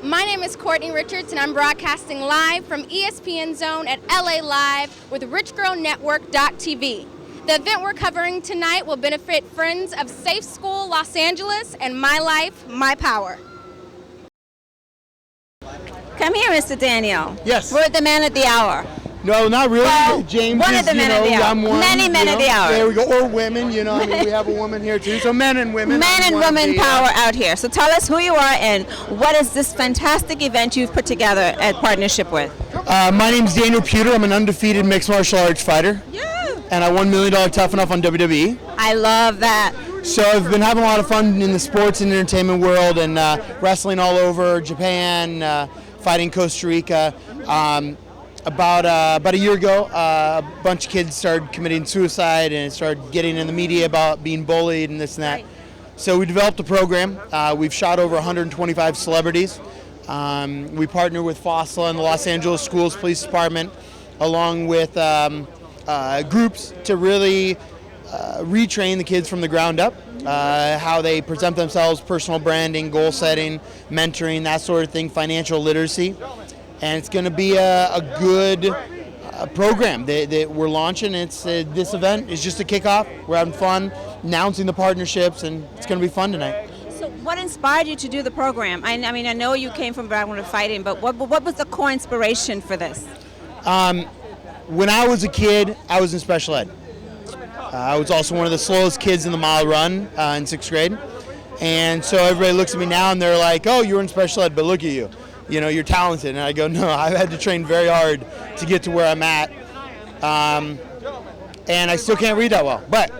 My name is Courtney Richards, and I'm broadcasting live from ESPN Zone at LA Live with RICHGIRL Network.tv. The event we're covering tonight will benefit friends of Safe School Los Angeles and My Life, My Power. Come here, Mr. Daniel. Yes. We're the man of the hour. No, not really. Well, James one is, of the men of the hour. I'm one. Many men of the hour. There we go. Or women, I mean, we have a woman here too. So men and women. Men and women power out here. So tell us who you are and what is this fantastic event you've put together at partnership with? My name's Daniel Pewter. I'm an undefeated mixed martial arts fighter. Yeah. And I won $1 Million Tough Enough on WWE. I love that. So I've been having a lot of fun in the sports and entertainment world and wrestling all over Japan, fighting Costa Rica. About a year ago, a bunch of kids started committing suicide and started getting in the media about being bullied and this and that. Right. So we developed a program. We've shot over 125 celebrities. We partner with FOSSLA and the Los Angeles Schools Police Department, along with groups to really retrain the kids from the ground up, how they present themselves, personal branding, goal setting, mentoring, that sort of thing, financial literacy. And it's going to be a good program that we're launching. It's this event is just a kickoff. We're having fun, announcing the partnerships, and it's going to be fun tonight. So what inspired you to do the program? I mean, I know you came from background of fighting, but what was the core inspiration for this? When I was a kid, I was in special ed. I was also one of the slowest kids in the mile run in 6th grade. And so everybody looks at me now and they're like, oh, you were in special ed, but look at you. You're talented. And I go, no, I've had to train very hard to get to where I'm at. And I still can't read that well. But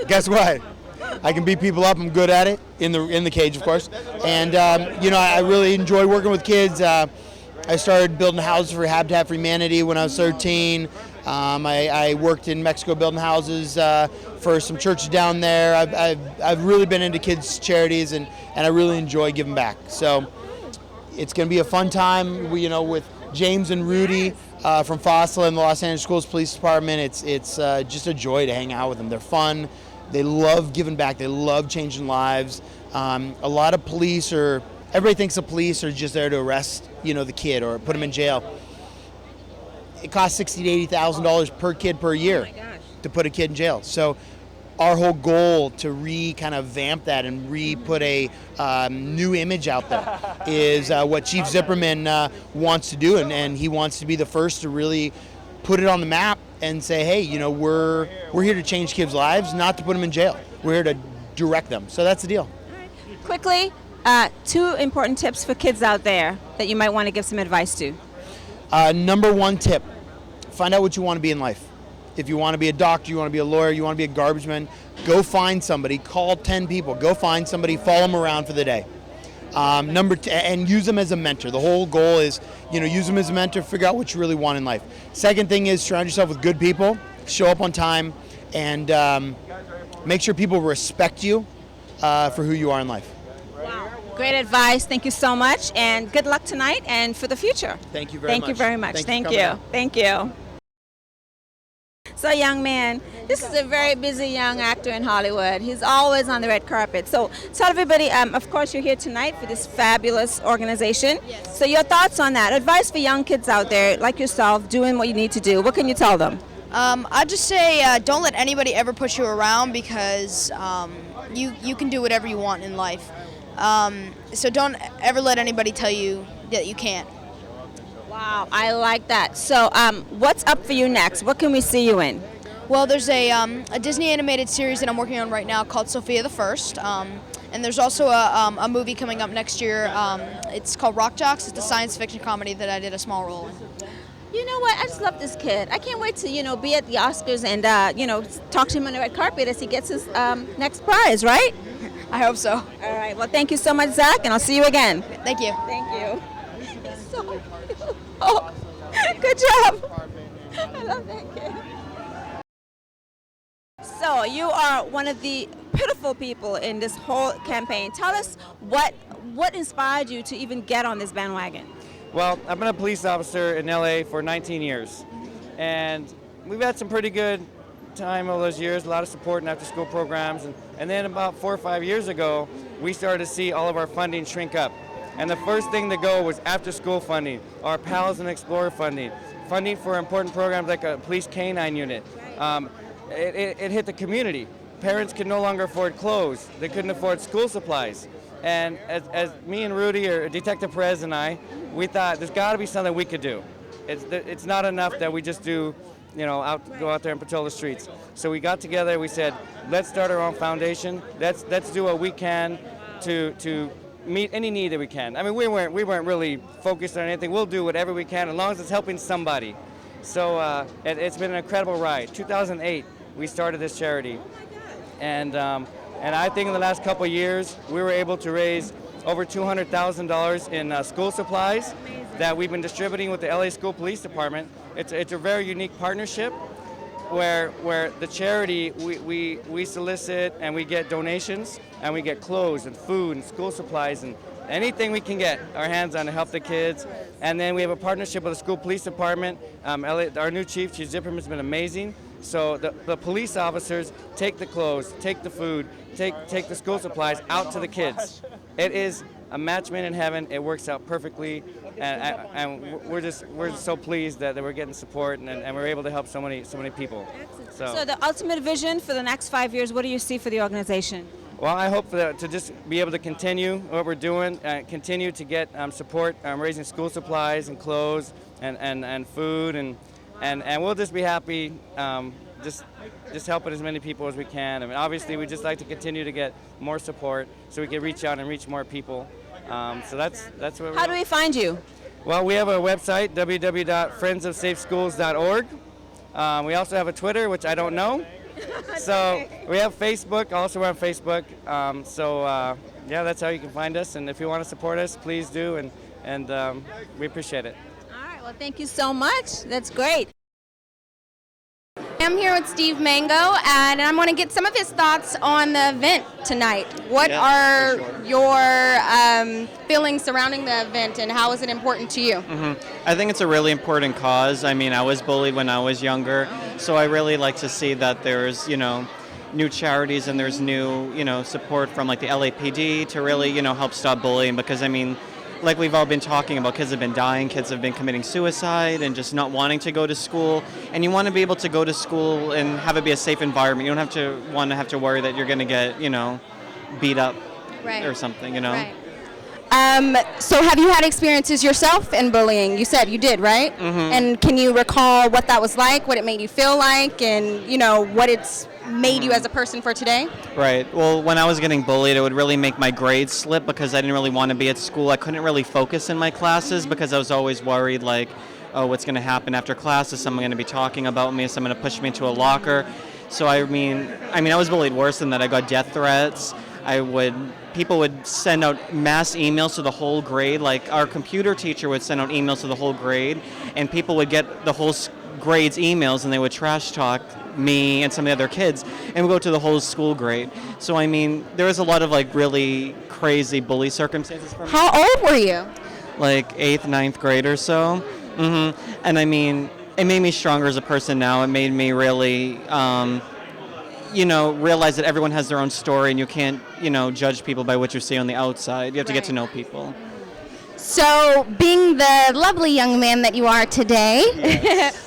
guess what? I can beat people up. I'm good at it, in the cage, of course. And, I really enjoy working with kids. I started building houses for Habitat for Humanity when I was 13. I worked in Mexico building houses for some churches down there. I've really been into kids' charities, and I really enjoy giving back. So it's going to be a fun time, with James and Rudy from FOSSLA and the Los Angeles Schools Police Department. It's just a joy to hang out with them. They're fun. They love giving back. They love changing lives. A lot of police everybody thinks the police are just there to arrest, the kid or put him in jail. It costs $60,000 to $80,000 per kid per year to put a kid in jail. So our whole goal to kind of vamp that and put a new image out there is what Chief Zipperman wants to do, and he wants to be the first to really put it on the map and say, hey, we're here to change kids' lives, not to put them in jail. We're here to direct them. So that's the deal. Quickly, 2 important tips for kids out there that you might want to give some advice to. Number 1 tip, find out what you want to be in life. If you want to be a doctor, you want to be a lawyer, you want to be a garbage man, go find somebody, call 10 people, go find somebody, follow them around for the day. And use them as a mentor. The whole goal is, use them as a mentor, figure out what you really want in life. Second thing is surround yourself with good people, show up on time, and make sure people respect you for who you are in life. Wow. Great advice. Thank you so much, and good luck tonight and for the future. Thank you very much. Thank you very much. Thank you. Thank you. So, young man, this is a very busy young actor in Hollywood. He's always on the red carpet. So tell everybody, of course, you're here tonight for this fabulous organization. Yes. So your thoughts on that. Advice for young kids out there, like yourself, doing what you need to do. What can you tell them? I'd just say don't let anybody ever push you around, because you can do whatever you want in life. So don't ever let anybody tell you that you can't. Wow, I like that. So what's up for you next? What can we see you in? Well, there's a Disney animated series that I'm working on right now called Sophia the First. And there's also a movie coming up next year. It's called Rock Jocks. It's a science fiction comedy that I did a small role in. You know what? I just love this kid. I can't wait to, be at the Oscars and, talk to him on the red carpet as he gets his next prize, right? I hope so. All right. Well, thank you so much, Zach, and I'll see you again. Thank you. Thank you. He's so cute. Oh, good job. I love that kid. So you are one of the pivotal people in this whole campaign. Tell us what inspired you to even get on this bandwagon? Well, I've been a police officer in LA for 19 years, and we've had some pretty good time all those years, a lot of support and after school programs, and then about 4 or 5 years ago, we started to see all of our funding shrink up. And the first thing to go was after school funding, our Pals and Explorer funding for important programs like a police canine unit. It hit the community. Parents could no longer afford clothes. They couldn't afford school supplies. And as me and Rudy, or Detective Perez and I, we thought there's got to be something we could do. It's not enough that we just do, go out there and patrol the streets. So we got together. We said, let's start our own foundation. Let's do what we can to meet any need that we can. I mean, we weren't really focused on anything. We'll do whatever we can as long as it's helping somebody. So it's been an incredible ride. 2008, we started this charity, and I think in the last couple of years, we were able to raise over $200,000 in school supplies that we've been distributing with the LA School Police Department. It's a very unique partnership where the charity, we solicit and we get donations and we get clothes and food and school supplies and anything we can get our hands on to help the kids. And then we have a partnership with the School Police Department. Our new Chief Zipperman, has been amazing. So the police officers take the clothes, take the food, take the school supplies out to the kids. It is a match made in heaven. It works out perfectly, and we're just so pleased that we're getting support and we're able to help so many people. So the ultimate vision for the next 5 years, what do you see for the organization? Well, I hope to just be able to continue what we're doing, continue to get support, raising school supplies and clothes and food, and we'll just be happy just helping as many people as we can. I mean, obviously, we just like to continue to get more support so we can reach out and reach more people. So that's what. How do we find you? Well, we have a website, www.friendsofsafeschools.org. We also have a Twitter, which I don't know. So we have Facebook, also we're on Facebook. Yeah, that's how you can find us. And if you want to support us, please do, and we appreciate it. All right, well, thank you so much. That's great. I'm here with Steve Mango, and I want to get some of his thoughts on the event tonight. What are your feelings surrounding the event, and how is it important to you? I think it's a really important cause. I mean, I was bullied when I was younger, so I really like to see that there's, new charities and there's new, support from like the LAPD to really, help stop bullying, because I mean, like we've all been talking about, kids have been dying, kids have been committing suicide and just not wanting to go to school. And you want to be able to go to school and have it be a safe environment. You don't have to worry that you're going to get, beat up or something, Right. So have you had experiences yourself in bullying? You said you did, right? And can you recall what that was like, what it made you feel like, and, what it's made you as a person for today? Right. Well, when I was getting bullied, it would really make my grades slip because I didn't really want to be at school. I couldn't really focus in my classes because I was always worried, like, oh, what's going to happen after class? Is someone going to be talking about me? Is someone going to push me into a locker? So I mean, I was bullied worse than that. I got death threats. People would send out mass emails to the whole grade. Like our computer teacher would send out emails to the whole grade, and people would get the whole grade's emails and they would trash talk me and some of the other kids, and we go to the whole school grade. So I mean, there was a lot of like really crazy bully circumstances for me. How old were you? Like 8th, 9th grade or so. And I mean, it made me stronger as a person now. It made me really, realize that everyone has their own story and you can't, judge people by what you see on the outside. You have to get to know people. So, being the lovely young man that you are today,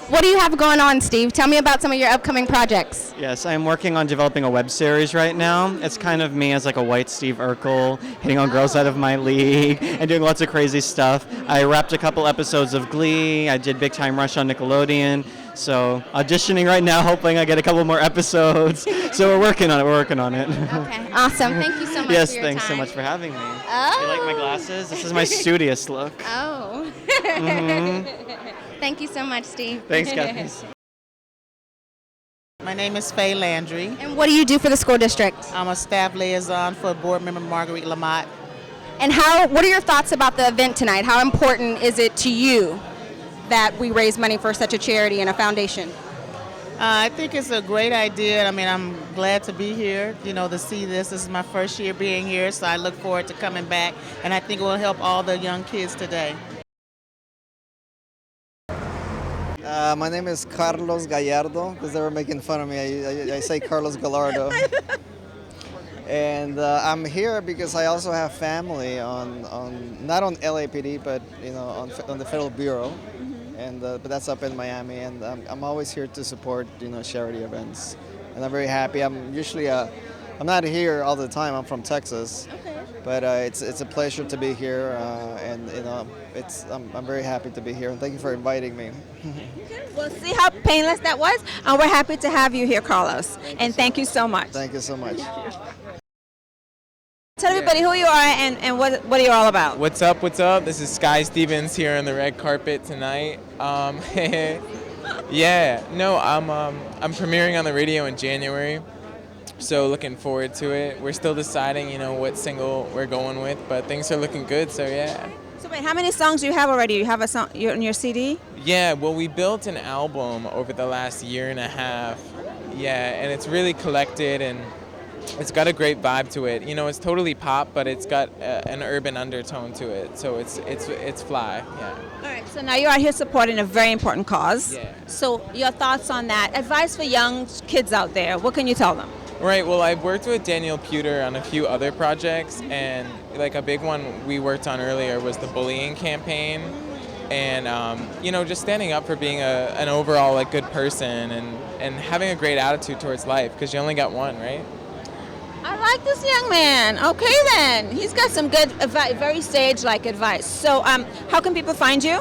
what do you have going on, Steve? Tell me about some of your upcoming projects. Yes, I'm working on developing a web series right now. It's kind of me as like a white Steve Urkel, hitting on girls out of my league and doing lots of crazy stuff. I wrapped a couple episodes of GLEE. I did Big Time Rush on Nickelodeon. So auditioning right now, hoping I get a couple more episodes. So we're working on it. Okay, awesome. Thank you so much Yes, for your thanks time. so much for having me. Oh. You like my glasses? This is my studious look. Oh. Thank you so much, Steve. Thanks, Kathy. My name is FAYE Landry. And what do you do for the school district? I'm a staff liaison for board member Marguerite Lamott. And what are your thoughts about the event tonight? How important is it to you that we raise money for such a charity and a foundation? I think it's a great idea. I mean, I'm glad to be here, to see this. This is my first year being here, so I look forward to coming back, and I think it will help all the young kids today. My name is Carlos Gallardo, because they were making fun of me. I say Carlos Gallardo. And I'm here because I also have family on not on LAPD, but on the Federal Bureau, and but that's up in Miami. And I'm always here to support charity events, and I'm very happy. I'm usually I'm not here all the time. I'm from Texas, but it's a pleasure to be here, and I'm very happy to be here. And thank you for inviting me. We'll see how painless that was, and we're happy to have you here, Carlos. Thank you so much. Thank you so much. Tell everybody who you are and what are you all about. What's up, what's up? This is SKYE Stevens here on the red carpet tonight. Yeah, no, I'm premiering on the radio in January, so looking forward to it. We're still deciding, what single we're going with, but things are looking good, so yeah. So wait, how many songs do you have already? You have a song on your CD? Yeah, well, we built an album over the last year and a half, yeah, and it's really collected, and it's got a great vibe to it. It's totally pop, but it's got an urban undertone to it. So it's fly. Yeah. All right. So now you're out here supporting a very important cause. Yeah. So your thoughts on that? Advice for young kids out there. What can you tell them? Right. Well, I've worked with Daniel Pewter on a few other projects, and like a big one we worked on earlier was the bullying campaign, and just standing up for being an overall good person and having a great attitude towards life, because you only got one, right? I like this young man. Okay, then. He's got some good advice, very sage-like advice. So how can people find you?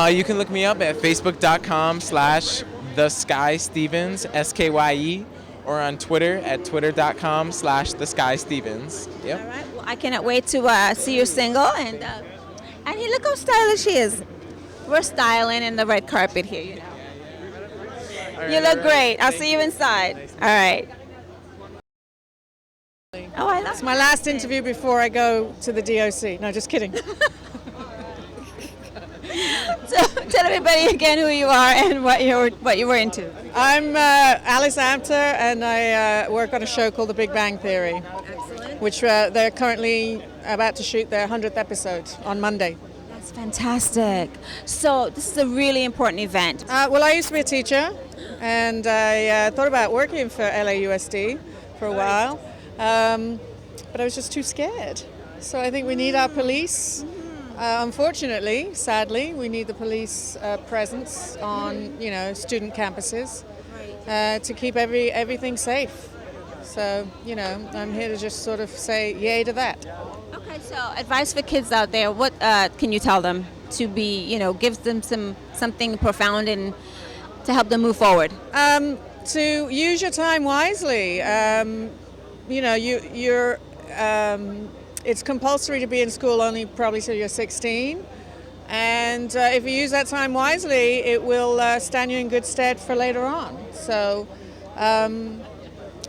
You can look me up at facebook.com/theskystevens, SKYE, or on Twitter at twitter.com/theskystevens. Yep. All right. Well, I cannot wait to see your single. And hey, look how stylish she is. We're styling in the red carpet here, You look great. I'll see you inside. All right. Oh, I love It's my last interview before I go to the DOC. No, just kidding. So tell everybody again who you are and what you were into. I'm Alice AMTER, and I work on a show called The Big Bang Theory. Excellent. Which they're currently about to shoot their 100th episode on Monday. That's fantastic. So this is a really important event. Well, I used to be a teacher, and I thought about working for LAUSD for a while. But I was just too scared. So I think we need our police. Unfortunately, sadly, we need the police presence on, student campuses to keep everything safe. So, I'm here to just sort of say yay to that. Okay, so advice for kids out there. What can you tell them to be, gives them something profound and to help them move forward? To use your time wisely. It's compulsory to be in school only probably till you're 16, and if you use that time wisely, it will stand you in good stead for later on. So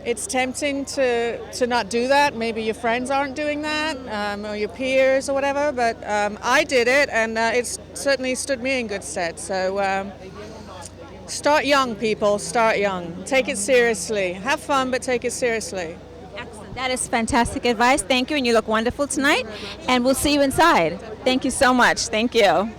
it's tempting to not do that. Maybe your friends aren't doing that, or your peers or whatever, but I did it, and it's certainly stood me in good stead. So start young, people, start young. Take it seriously. Have fun, but take it seriously. Excellent. That is fantastic advice. Thank you, and you look wonderful tonight. And we'll see you inside. Thank you so much. Thank you.